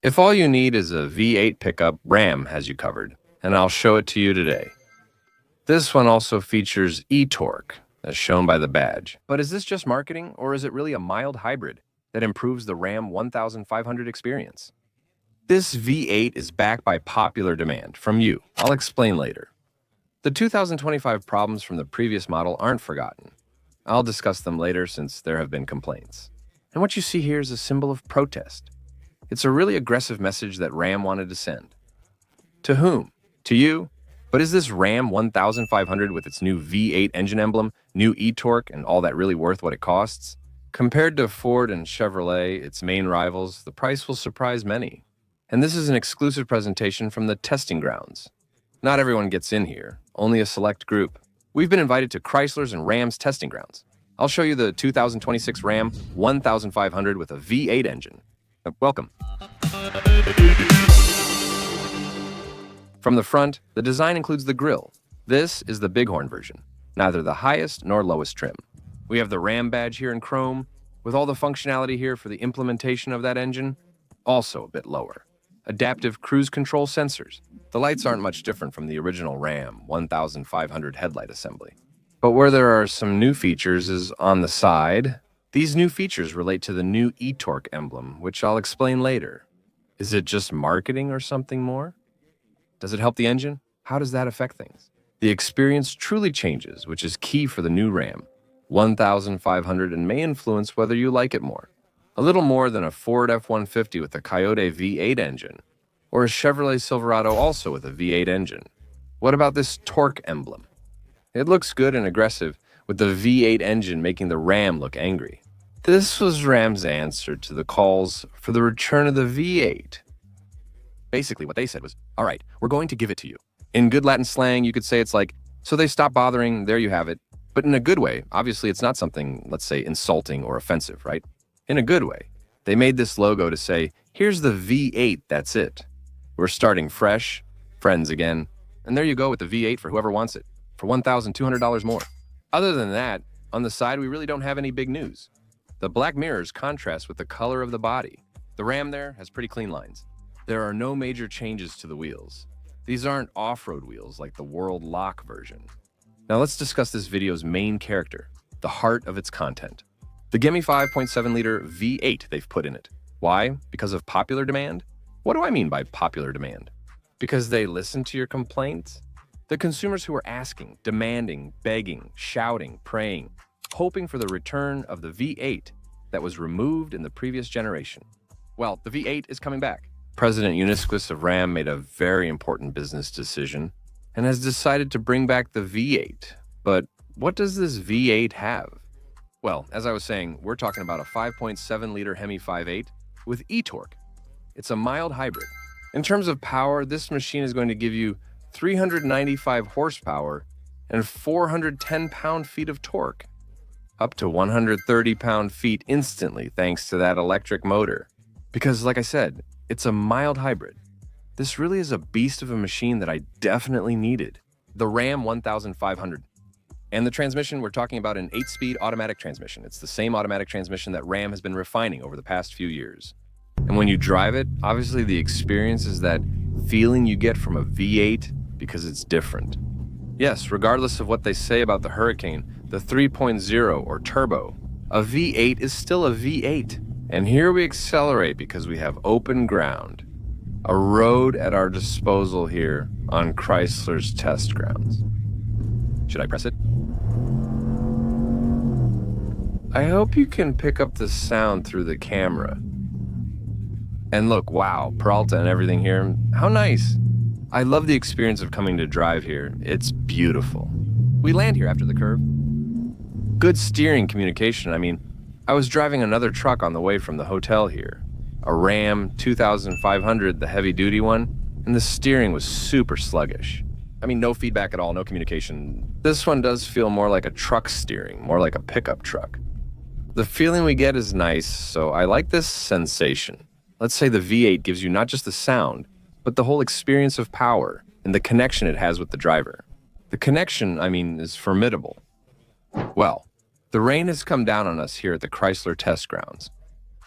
If all you need is a V8 pickup, Ram has you covered, and I'll show it to you today. This one also features e-torque, as shown by the badge. But is this just marketing, or is it really a mild hybrid that improves the Ram 1500 experience? This V8 is backed by popular demand from you. I'll explain later. The 2025 problems from the previous model aren't forgotten. I'll discuss them later since there have been complaints. And what you see here is a symbol of protest. It's a really aggressive message that Ram wanted to send. To whom? To you? But is this Ram 1500 with its new V8 engine emblem, new e-torque, and all that really worth what it costs? Compared to Ford and Chevrolet, its main rivals, the price will surprise many. And this is an exclusive presentation from the testing grounds. Not everyone gets in here, only a select group. We've been invited to Chrysler's and Ram's testing grounds. I'll show you the 2026 Ram 1500 with a V8 engine. Welcome. From the front, the design includes the grille. This is the Bighorn version, neither the highest nor lowest trim. We have the Ram badge here in chrome, with all the functionality here for the implementation of that engine, also a bit lower. Adaptive cruise control sensors. The lights aren't much different from the original Ram 1500 headlight assembly. But where there are some new features is on the side. These new features relate to the new e-torque emblem, which I'll explain later. Is it just marketing or something more? Does it help the engine? How does that affect things? The experience truly changes, which is key for the new Ram 1500 and may influence whether you like it more. A little more than a Ford F-150 with a Coyote V8 engine, or a Chevrolet Silverado also with a V8 engine. What about this torque emblem? It looks good and aggressive, with the V8 engine making the Ram look angry. This was Ram's answer to the calls for the return of the V8. Basically, what they said was, all right, we're going to give it to you. In good Latin slang, you could say it's like, so they stopped bothering, there you have it. But in a good way, obviously it's not something, let's say, insulting or offensive, right? In a good way. They made this logo to say, here's the V8, that's it. We're starting fresh, friends again. And there you go with the V8 for whoever wants it, for $1,200 more. Other than that, on the side, we really don't have any big news. The black mirrors contrast with the color of the body. The Ram there has pretty clean lines. There are no major changes to the wheels. These aren't off-road wheels like the World Lock version. Now let's discuss this video's main character, the heart of its content. The gimme 5.7-liter V8 they've put in it. Why? Because of popular demand? What do I mean by popular demand? Because they listen to your complaints? The consumers who are asking, demanding, begging, shouting, praying, hoping for the return of the V8 that was removed in the previous generation. Well, the V8 is coming back. President Unisquis of Ram made a very important business decision and has decided to bring back the V8. But what does this V8 have? Well, as I was saying, we're talking about a 5.7-liter Hemi 5.8 with e-torque. It's a mild hybrid. In terms of power, this machine is going to give you 395 horsepower and 410 pound-feet of torque, up to 130 pound-feet instantly thanks to that electric motor. Because, like I said, it's a mild hybrid. This really is a beast of a machine that I definitely needed. The Ram 1500. And the transmission, we're talking about an 8-speed automatic transmission. It's the same automatic transmission that Ram has been refining over the past few years. And when you drive it, obviously the experience is that feeling you get from a V8 because it's different. Yes, regardless of what they say about the Hurricane, the 3.0 or turbo, a V8 is still a V8. And here we accelerate because we have open ground, a road at our disposal here on Chrysler's test grounds. Should I press it? I hope you can pick up the sound through the camera. And look, wow, Peralta and everything here, how nice. I love the experience of coming to drive here. It's beautiful. We land here after the curve. Good steering communication, I was driving another truck on the way from the hotel here, a Ram 2500, the heavy-duty one, and the steering was super sluggish. No feedback at all, no communication. This one does feel more like a truck steering, more like a pickup truck. The feeling we get is nice, so I like this sensation. Let's say the V8 gives you not just the sound, but the whole experience of power and the connection it has with the driver. The connection, is formidable. Well, the rain has come down on us here at the Chrysler test grounds.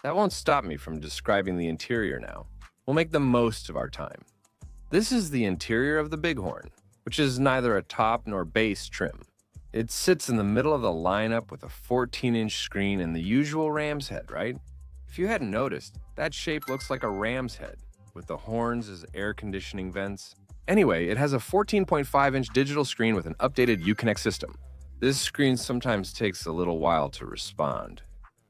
That won't stop me from describing the interior now. we'll make the most of our time. This is the interior of the Bighorn, which is neither a top nor base trim. It sits in the middle of the lineup with a 14-inch screen and the usual ram's head, right? If you hadn't noticed, that shape looks like a ram's head, with the horns as air conditioning vents. Anyway, it has a 14.5-inch digital screen with an updated Uconnect system. This screen sometimes takes a little while to respond.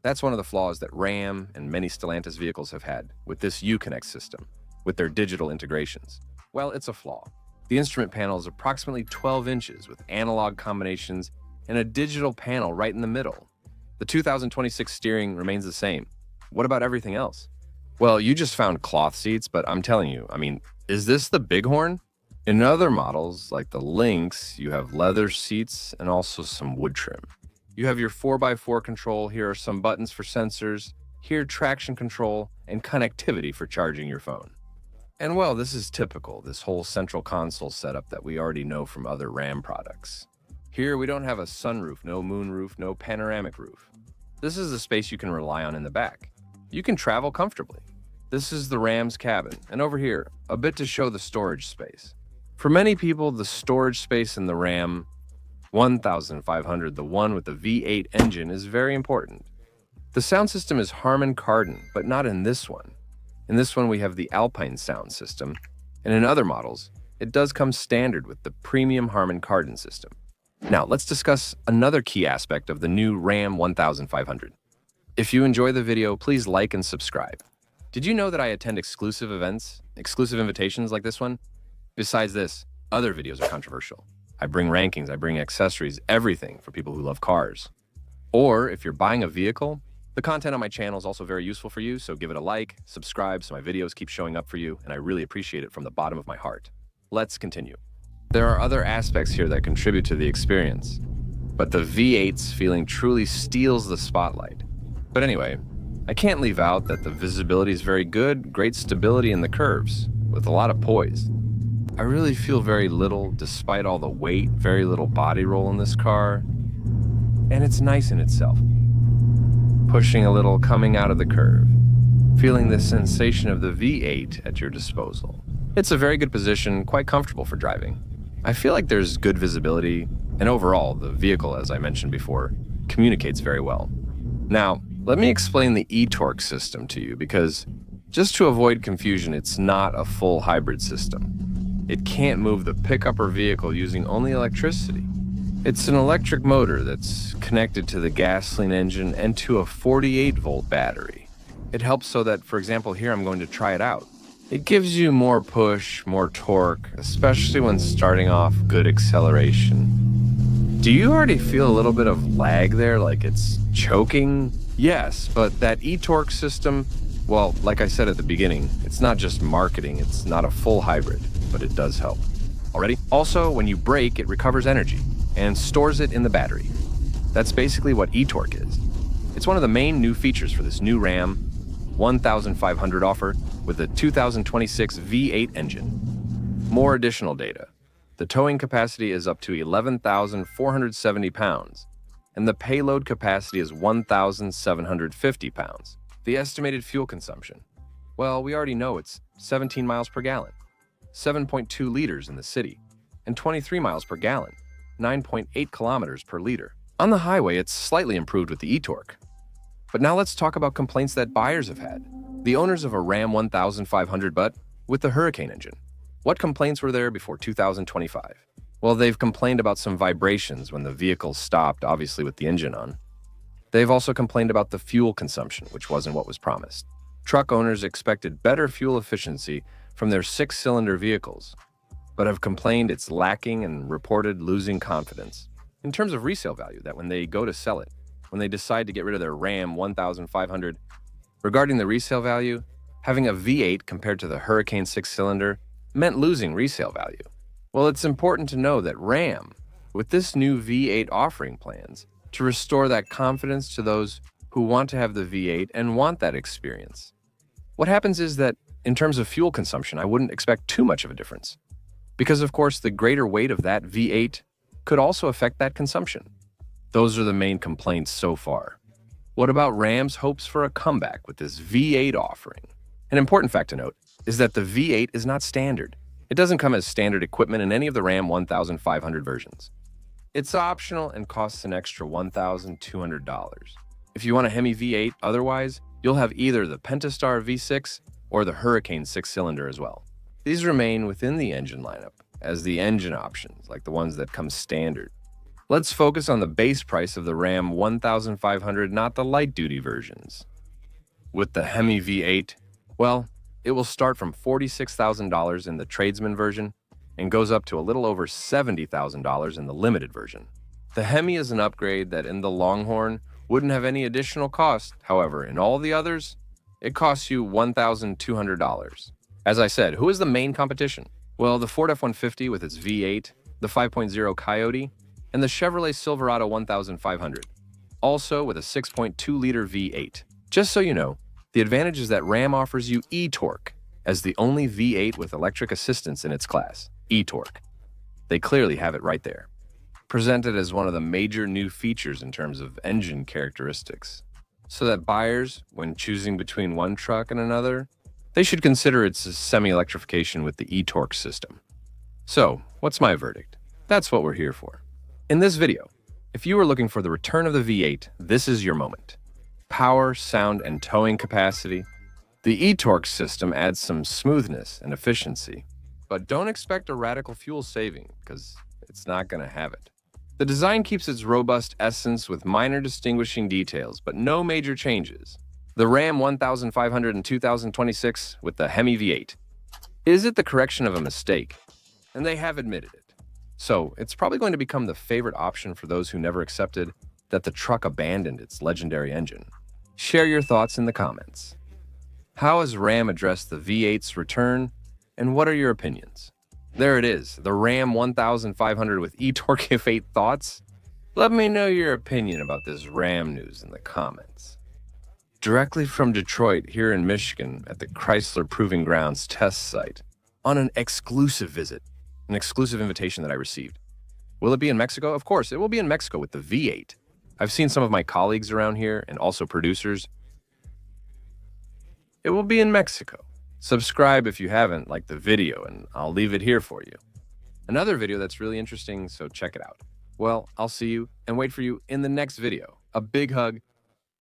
That's one of the flaws that Ram and many Stellantis vehicles have had with this Uconnect system, with their digital integrations. Well, it's a flaw. The instrument panel is approximately 12 inches with analog combinations and a digital panel right in the middle. The 2026 steering remains the same. What about everything else? Well, you just found cloth seats, but I'm telling you, is this the Bighorn? In other models, like the Lynx, you have leather seats and also some wood trim. You have your 4x4 control, here are some buttons for sensors, here traction control, and connectivity for charging your phone. And well, this is typical, this whole central console setup that we already know from other Ram products. Here we don't have a sunroof, no moonroof, no panoramic roof. This is the space you can rely on in the back. You can travel comfortably. This is the Ram's cabin, and over here, a bit to show the storage space. For many people, the storage space in the Ram 1500, the one with the V8 engine, is very important. The sound system is Harman Kardon, but not in this one. In this one, we have the Alpine sound system, and in other models, it does come standard with the premium Harman Kardon system. Now, let's discuss another key aspect of the new Ram 1500. If you enjoy the video, please like and subscribe. Did you know that I attend exclusive events, exclusive invitations like this one? Besides this, other videos are controversial. I bring rankings, I bring accessories, everything for people who love cars. Or if you're buying a vehicle, the content on my channel is also very useful for you, so give it a like, subscribe so my videos keep showing up for you, and I really appreciate it from the bottom of my heart. Let's continue. There are other aspects here that contribute to the experience, but the V8's feeling truly steals the spotlight. But anyway, I can't leave out that the visibility is very good, great stability in the curves, with a lot of poise. I really feel very little, despite all the weight, very little body roll in this car, and it's nice in itself. Pushing a little, coming out of the curve, feeling the sensation of the V8 at your disposal. It's a very good position, quite comfortable for driving. I feel like there's good visibility, and overall, the vehicle, as I mentioned before, communicates very well. Now, let me explain the e-torque system to you, because just to avoid confusion, it's not a full hybrid system. It can't move the pickup or vehicle using only electricity. It's an electric motor that's connected to the gasoline engine and to a 48-volt battery. It helps so that, for example, here I'm going to try it out. It gives you more push, more torque, especially when starting off good acceleration. Do you already feel a little bit of lag there, like it's choking? Yes, but that e-torque system, well, like I said at the beginning, it's not just marketing, it's not a full hybrid, but it does help. Already? Also, when you brake, it recovers energy and stores it in the battery. That's basically what e-torque is. It's one of the main new features for this new Ram 1500 offer with the 2026 V8 engine. More additional data. The towing capacity is up to 11,470 pounds, and the payload capacity is 1,750 pounds. The estimated fuel consumption. Well, we already know it's 17 miles per gallon, 7.2 liters in the city, and 23 miles per gallon, 9.8 kilometers per liter. On the highway, it's slightly improved with the e-torque. But now let's talk about complaints that buyers have had. The owners of a Ram 1500, but with the Hurricane engine. What complaints were there before 2025? Well, they've complained about some vibrations when the vehicle stopped, obviously with the engine on. They've also complained about the fuel consumption, which wasn't what was promised. Truck owners expected better fuel efficiency from their 6-cylinder vehicles, but have complained it's lacking and reported losing confidence. In terms of resale value, that when they go to sell it, when they decide to get rid of their Ram 1500, regarding the resale value, having a V8 compared to the Hurricane 6-cylinder meant losing resale value. Well, it's important to know that Ram, with this new V8 offering plans, to restore that confidence to those who want to have the V8 and want that experience. What happens is that, in terms of fuel consumption, I wouldn't expect too much of a difference. Because, of course, the greater weight of that V8 could also affect that consumption. Those are the main complaints so far. What about Ram's hopes for a comeback with this V8 offering? An important fact to note, is that the V8 is not standard. It doesn't come as standard equipment in any of the Ram 1500 versions. It's optional and costs an extra $1,200. If you want a Hemi V8 otherwise, you'll have either the Pentastar V6 or the Hurricane 6-cylinder as well. These remain within the engine lineup as the engine options, like the ones that come standard. Let's focus on the base price of the Ram 1500, not the light-duty versions. With the Hemi V8, well, it will start from $46,000 in the tradesman version and goes up to a little over $70,000 in the limited version. The Hemi is an upgrade that in the Longhorn wouldn't have any additional cost. However, in all the others, it costs you $1,200. As I said, who is the main competition? Well, the Ford F-150 with its V8, the 5.0 Coyote, and the Chevrolet Silverado 1500, also with a 6.2-liter V8. Just so you know, the advantage is that Ram offers you e-torque as the only V8 with electric assistance in its class, e-torque. They clearly have it right there, presented as one of the major new features in terms of engine characteristics, so that buyers, when choosing between one truck and another, they should consider its semi-electrification with the e-torque system. So, what's my verdict? That's what we're here for. In this video, if you were looking for the return of the V8, this is your moment. Power, sound, and towing capacity. The e-torque system adds some smoothness and efficiency, but don't expect a radical fuel saving, because it's not going to have it. The design keeps its robust essence with minor distinguishing details, but no major changes. The Ram 1500 in 2026 with the Hemi V8. Is it the correction of a mistake? And they have admitted it. So it's probably going to become the favorite option for those who never accepted that the truck abandoned its legendary engine. Share your thoughts in the comments. How has Ram addressed the V8's return, and what are your opinions? There it is, the Ram 1500 with e-torque F8 thoughts? Let me know your opinion about this Ram news in the comments. Directly from Detroit, here in Michigan, at the Chrysler Proving Grounds test site, on an exclusive visit, an exclusive invitation that I received. Will it be in Mexico? Of course, it will be in Mexico with the V8. I've seen some of my colleagues around here, and also producers. It will be in Mexico. Subscribe if you haven't, like the video, and I'll leave it here for you. Another video that's really interesting, so check it out. Well, I'll see you and wait for you in the next video. A big hug